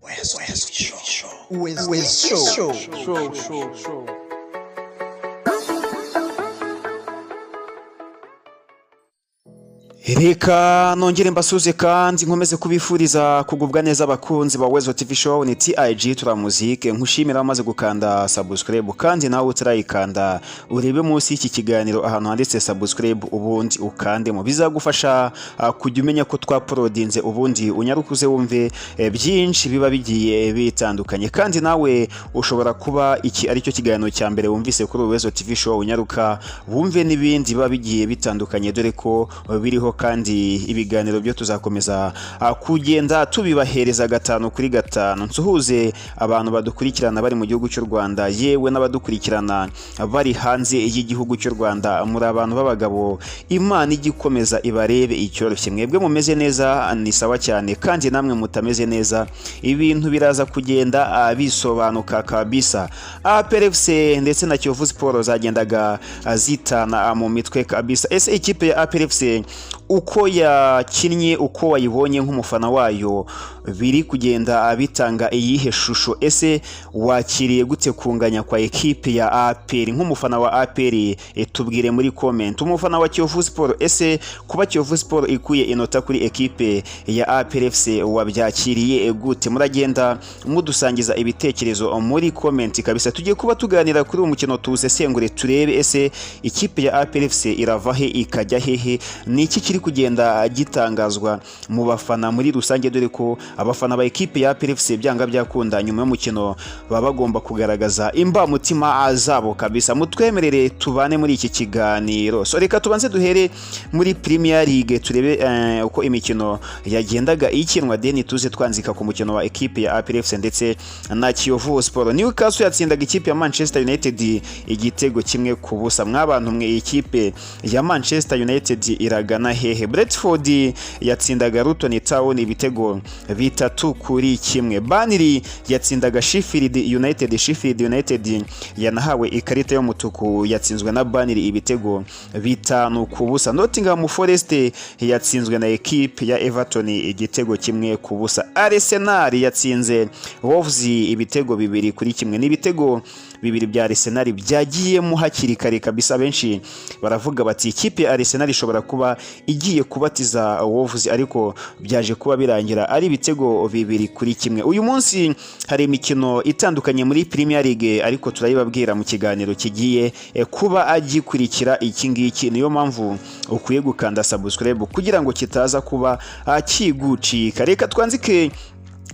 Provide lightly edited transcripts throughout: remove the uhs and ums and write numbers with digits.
Show. Reka nongere mbasuze kandi nkomeze kubifuriza kugubwa neza abakunzi ba Wezo TV Show. Ni TIG turamuzike nkushimira amaze gukanda subscribe kandi nawe utarayikanda urebe munsi y'iki kiganiro ahantu handitse subscribe ubundi ukandemo, bizagufasha kujya umenya ko twaprodinze ubundi unyarukuze wumve byinshi biba bigiye bitandukanye. Kandi nawe ushobora kuba iki ari cyo kiganiro cya mbere wumvise kuri Wezo TV Show, unyaruka wumve n'ibindi biba bigiye bitandukanye, dore ko biriho kandi ibiganiro byo tuzakomeza kugenda tubibahereza 5 kuri 5. Nsuhuze abantu badukurikirana bari mu gihugu cy'u Rwanda, yewe n'abadukurikirana bari hanze y'igihugu cy'u Rwanda. Muri abantu b'abagabo, Imana igikomeza ibarebe icyoroshye. Mwebwe mumeze neza ni sawa cyane, kandi namwe mutameze neza ibintu biraza kugenda bisobanuka kabisa. APR FC ndetse na Kiyovu Sport zagendaga zitana mu mitwe kabisa. Ese ikipe ya APR FC uko yakinnye, uko wayibonye nk'umufana wayo, biri kugenda bitanga iyihe shusho? Ese wakiriye gute kunganya kwa ekipe ya APR nk'umufana wa APR? Tubwire muri comment. Umufana wa Kiyovu Sport, ese kuba Kiyovu Sport ikuye inota kuri ekipe ya APR FC wabyakiriye gute? Muragenda mudusangiza ibitekerezo muri comment kabisa. Tugiye kuba tuganira kuri umukino tuwusesengure turebe ese ikipe ya APR FC irava he ikajya hehe, ni iki kiri kugenda gitangazwa mu bafana muri rusange, dore ko abafana ba ekipe ya APR FC byanga byakunda nyuma y'umukino baba bagomba kugaragaza imbamutima zabo kabisa. Mutwemerere tubane muri iki kiganiro. So reka tubanze duhere muri Premier League turebe uko imikino yagendaga ikinwa, deni tuze twanzika ku mukino wa ekipe ya APR FC ndetse na Kiyovu Sport. Newcastle yatsindaga ikipe ya Manchester United igitego 1-0. Mwabantu mwe ikipe ya Manchester United iragana hehe? Brentford yatsindaga Luton Town ibitego 3-1. Burnley yatsindaga Sheffield United. Sheffield United yanahawe ikarita y'umutuku, yatsinzwe na Burnley ibitego 5-0. Nottingham Forest yatsinzwe na ekipe ya Everton igitego 1-0. Arsenal yatsinze Wolves ibitego 2-1. N'ibitego 2 bya Arsenal byagiyemo hakiri kare kabisa. Benshi baravuga bati ikipe ya Arsenal ishobora kuba igiye kubatiza Wolves, ariko byaje kuba birangira ari ibitego 2-1. Uyu munsi hari imikino itandukanye muri Premier League, ariko turayibabwira mu kiganiro kigiye kuba agikurikira iki ngiki. Niyo mpamvu ukwiye gukanda subscribe kugira ngo kitaza kuba kigucika. Reka twanzike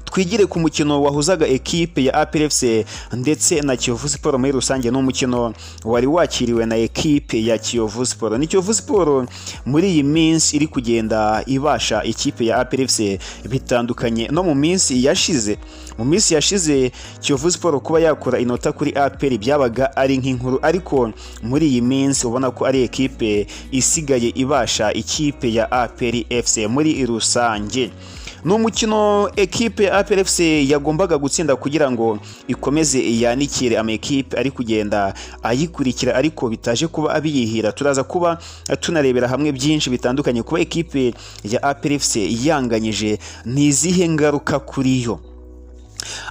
twigire ku mukino wahuzaga ekipe ya APR FC ndetse na Kiyovu Sport muri rusange. No mukino wari wakiriwe na ekipe ya Kiyovu Sport. Ni Kiyovu Sport muri iyi minsi iri kugenda ibasha ikipe ya APR FC bitandukanye no mu minsi yashize. Mu minsi yashize Kiyovu Sport kuba yakora inota kuri APR byabaga ari nk'inkuru, ariko muri iyi minsi ubona ko ari ekipe isigaye ibasha ikipe ya APR FC muri rusange. No mukino ekipe ya APR FC yagombaga gutsinda kugira ngo ikomeze yanikire ama ekipe ari kugenda ayikurikira, ariko bitaje kuba abiyihira. Turaza kuba tunarebera hamwe byinshi bitandukanye kuba ekipe ya APR FC yanganyije nizihe ngaruka kuri yo.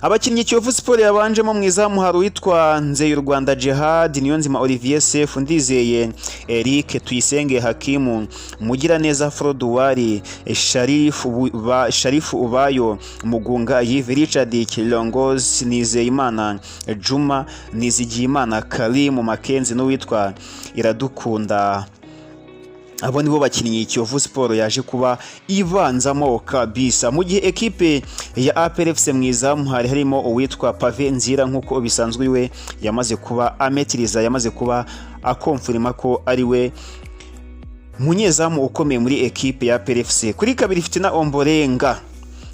Abakinnyi Kiyovu Sport yabanjemo mu izamu hari witwa Nzeye Rwanda Jihad, Niyonzima Olivier Sefu, Ndizeye Eric, Tuyisenge Hakimu, Mugiraneza Froduwari, Sharifu Ubayo, Mugunga Yves, Richard Kilongozi, Nizeyimana Juma, Nizigiyimana Karim, Makenzi n'uwitwa Iradukunda. Abo nibo bakinnyi Kiyovu Sport yaje kuba ibanzamo kabisa. Mu gihe ekipe ya APR FC mu izamu harimo uwitwa Pave Nzira, nkuko bisanzwe we yamaze kuba ametiriza, yamaze kuba akonfirma ko ari we munyezamu ukomeye muri ekipe ya APR FC. Kuri kabiri ifite na Ombolenga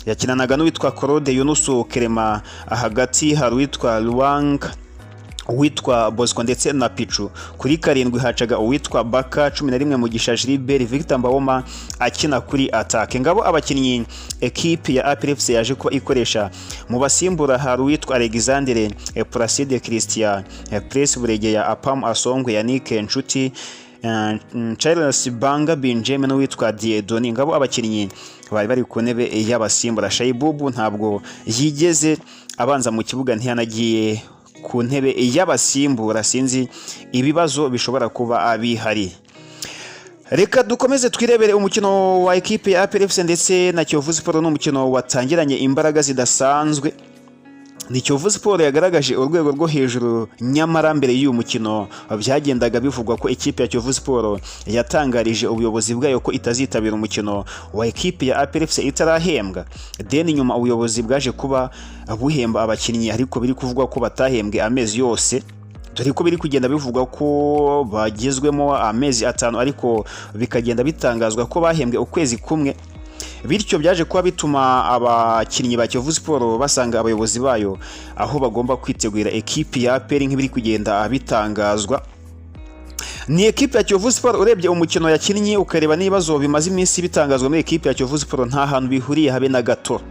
yakinanaga n'uwitwa Claude Yunusu Kerema. Hagati hari uwitwa Luwanga, uwitwa Bosco ndetse na Pichu. Kuri karindwi hacaga uwitwa Baka, 11 Mugisha Gilbert, Victor Mbawoma akina kuri attaque. Ngabo abakinnyi ekipe ya APR FC yaje ko ikoresha. Mu basimbura hari uwitwa Alexandre Placide Christian, Press Buregeya, Apam Asongwe, Yannick Nshuti, Charles Banga Benjamin n'uwitwa Diedoni. Ngabo abakinnyi bari bari ku ntebe y'abasimbura. Shaibubu ntabwo yigeze abanza mu kibuga, ntiyanagiye ku ntebe y'abasimbura. Sinzi ibibazo bishobora kuba bihari. Reka dukomeze twirebere umukino wa ekipe ya APR FC ndetse na Kiyovu Sport. N'umukino watangiranye imbaraga zidasanzwe. Ni Kiyovu Sport yagaragaje urwego rwo hejuru, nyamara mbere y'uyu mukino byagendaga bivugwa ko ekipe ya Kiyovu Sport yatangarije ubuyobozi bwayo ko itazitabira umukino wa ekipe ya APR FC itarahembwa. Then nyuma ubuyobozi bwaje kuba buhemba abakinnyi, ariko biri kuvugwa ko batahembwe amezi yose, dore ko biri kugenda bivugwa ko bagezwemo amezi 5, ariko bikagenda bitangazwa ko bahembwe ukwezi kumwe. Bityo byaje kuba bituma abakinnyi ba Kiyovu Sport basanga abayobozi bayo aho bagomba kwitegura ekipe ya APR nk'ibiri kugenda bitangazwa. Ni ekipe ya Kiyovu Sport urebye umukino yakinnye ukareba n'ibibazo bimaze iminsi bitangazwa muri ekipe ya Kiyovu Sport nta hantu bihuriye habe na gato.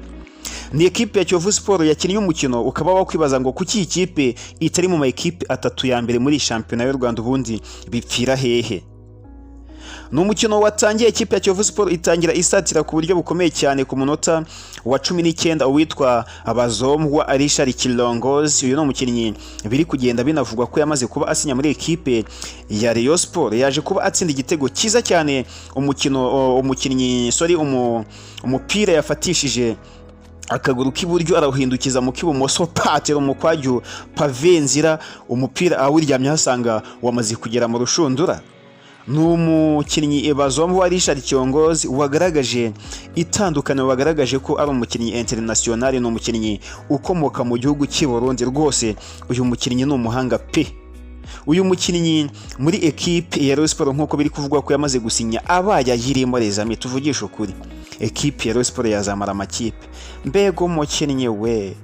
Ni ekipe ya Kiyovu Sport yakinnye umukino ukaba wakwibaza ngo kuki ikipe itari mu ma ekipe 3 ya mbere muri shampiyona y'u Rwanda ubundi bipfira hehe. Ni umukino watangiye ekipe ya Kiyovu Sport itangira isatira ku buryo bukomeye cyane ku munota wa 19 uwitwa Abazombwa Richard Kilongozi. Uyu no mukinnyi biri kugenda binavugwa ko yamaze kuba asinya muri ekipe ya Rayon Sport. Yaje kuba atsinda igitego cyiza cyane umupira yafatishije akaguru k'iburyo arawuhindukiza mu k'ibumoso, patero mu kwajyo pavenzira, umupira awuryamye hasanga wamaze kugera mu rushundura. N'umukinnyi Abazombwa Richard Kilongozi wagaragaje itandukanye, wagaragaje ko ari umukinnyi international, ni umukinnyi ukomoka mu gihugu cy'i Burundi. Rwose uyu mukinnyi ni umuhanga pe. Uyu mukinnyi muri ekipe ya Rayon Sport nk'uko biri kuvugwa ko yamaze gusinya abaya yirimo rezami, tuvugisha ukuri ekipe ya Rayon Sport yazamara amakipe. Mbega umukinnyi we,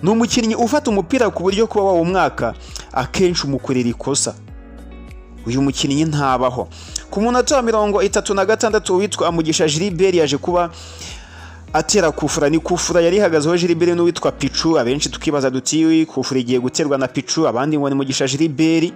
ni umukinnyi ufata umupira ku buryo kuba wawo umwaka akenshi umukorera ikosa. Uyu mukinnyi ntabaho. Ku munota wa 36 witwa Amugisha Gilbert yaje kuba atera kufura. Ni kufura yari ihagazeho Gilbert n'uwitwa Pichu. Abenshi tukibaza duti kufura igiye guterwa na Pichu, abandi ngo ni Mugisha Gilbert.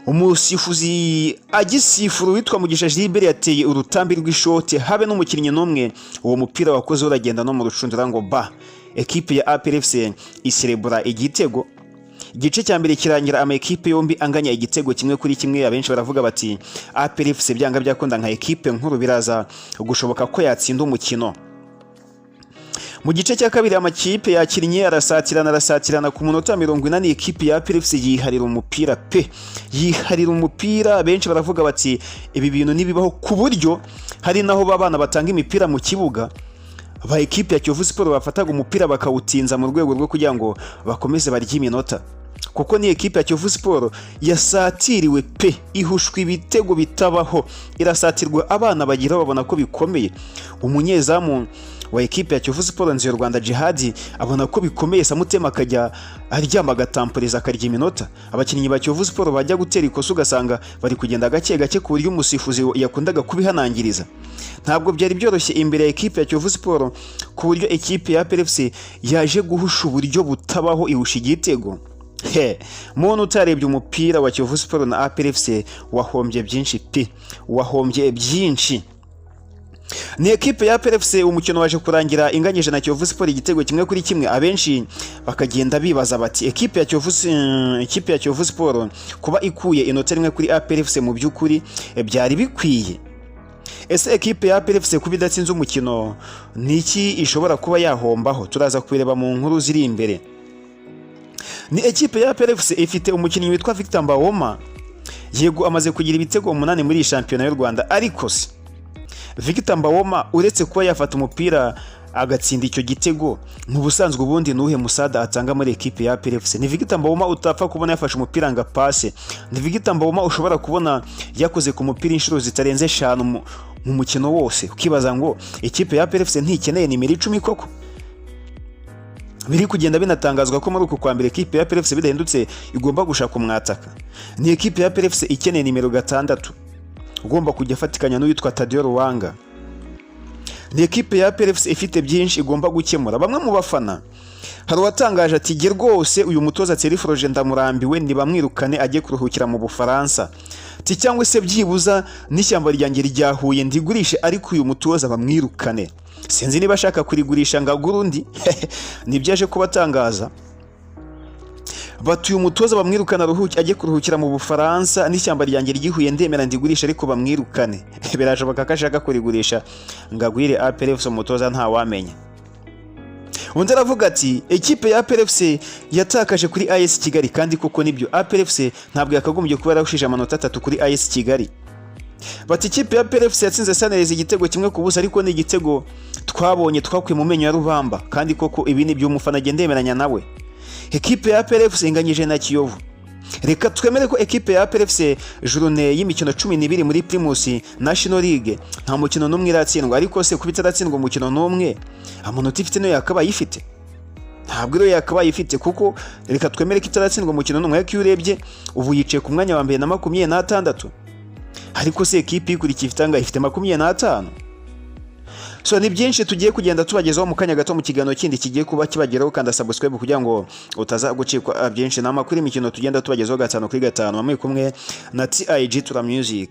Umusifuzi agisifura witwa Mugisha Gilbert yateye urutambi rw'ishote, habe n'umukinnyi n'umwe. Uwo mupira wakoze uragenda no mu rucundura ngo ba. Ekipe ya APR FC iserebura igitego. Igice cya mbere kirangira ama ekipe yombi anganya igitego kimwe kuri kimwe. Abenshi baravuga bati APR FC byanga byakunda nka ekipe nkuru biraza gushoboka ko yatsinda umukino. Mu gice cya kabiri amakipe yakinnye arasatirana ku munota 40 ekipe ya APR FC yiharira umupira pe, yiharira umupira. Benshi baravuga bati ibi bintu nibibaho ku buryo hari naho babana batanga imipira mu kibuga, ba ekipe ya Kiyovu Sport bafataga umupira bakawutinza mu rwego rwo kugira ngo bakomeze barya iminota, kuko ni ekipe ya Kiyovu Sport yasatiriwe pe, ihushwa ibitego bitabaho, irasatirwa abana bagira babona ko bikomeye. Umunyezamu wa ekipe ya Kiyovu Sport Nziyo Rwanda Jihad abona ko bikomeye, samutema akajya aryama agatamporeza akarya iminota. Abakinnyi ba Kiyovu Sport bajya gutera ikosa ugasanga bari kugenda gake gake ku buryo umusifuzi yakundaga kubihanangiriza. Ntabwo byari byoroshye imbere ya ekipe ya Kiyovu Sport ku buryo ekipe ya APR FC yaje guhusha uburyo butabaho ihusha igitego. Muntu utarebye umupira wa Kiyovu Sport na APR FC wahombye byinshi pe, wahombye byinshi. Ni ekipe ya APR FC umukino waje kurangira inganyije na Kiyovu Sport igitego kimwe kuri kimwe. Abenshi bakagenda bibaza bati ekipe ya Kiyovu Sport kuba ikuye inota rimwe kuri APR FC mu by'ukuri byari bikwiye. Ese ekipe ya APR FC kuba idatsinze umukino niki ishobora kuba yahombaho? Turaza kubireba mu nkuru ziri imbere. Ni ekipe ya APR FC ifite umukinnyi witwa Victor Mbawoma, yego amaze kugira ibitego 8 muri shampiyona y'u Rwanda, ariko se Victor Mbawoma uretse kuba yafata umupira agatsinda icyo gitego, mu busanzwe ubundi nuhe musada atanga muri ekipe ya APR FC? Ni Victor Mbawoma utapfa kubona yafashe umupira nga passe, ni Victor Mbawoma ushobora kubona yakoze ku mupira inshuro zitarenze 5 mu mukino wose. Ukibaza ngo ekipe ya APR FC ntikeneye nimero 10 koko? Biri kugenda binatangazwa ko muri uku kwa mbere ekipe ya APR FC bidahindutse igomba gushaka umwataka. Ni ekipe ya APR FC ikeneye nimero 6 ugomba kujya afatikanya n'uwitwa Tadeo Ruwanga. Ni ekipe ya APR FC ifite byinshi igomba gukemura. Bamwe mu bafana hari uwatangaje ati ge rwose uyu mutoza Thierry Froger ndamurambiwe nibamwirukane ajye kuruhukira mu Bufaransa, ati cyangwa se byibuza n'ishyamba ryanjye ryahuye ndigurishe ariko uyu mutoza bamwirukane, sinzi niba ashaka kurigurisha ngo agure undi nibyo aje kubatangaza. Batuye umutoza bamwirukana ajye kuruhukira mu Bufaransa n'ishyamba ryanjye ryihuye ndemera ndigurisha ariko bamwirukane. Birashoboka ko ashaka kurigurisha ngo agwire APR FC umutoza nta wamenya. Undi aravuga ati ekipe ya APR FC yatakaje kuri AS Kigali, kandi koko nibyo APR FC ntabwo yakagombye kuba yarahushije amanota 3 kuri AS Kigali. Bati ikipe ya APR FC yatsinze Sunrise igitego kimwe ku busa, ariko ni igitego twabonye twakwiye mu menyo ya rubamba, kandi koko ibi ni byo umufana agendemeranya nawe. Ekipe ya APR FC inganyije na Kiyovu. Reka twemere ko ekipe ya APR FC journée y'imikino 12 muri Primus National League nta mukino n'umwe iratsindwa, ariko se kubita iratsindwa umukino n'umwe amanota ifite no yakaba yifite, ntabwo rero yakaba yifite, kuko reka twemere ko itaratsindwa umukino n'umwe, ariko iyo urebye ubu yicaye ku mwanya wa mbere na 26, ariko se ekipe ikurikiye ifite 25. So ni byinshi tugiye kugenda tubagezaho mu kanya gato mu kiganiro kindi kigiye kuba kibageraho, kandi subscribe kugira ngo utazagucikwa byinshi n'amakuru imikino tugenda tubagezaho 5 kuri 5. Mamwe kumwe na TIG Tura Music.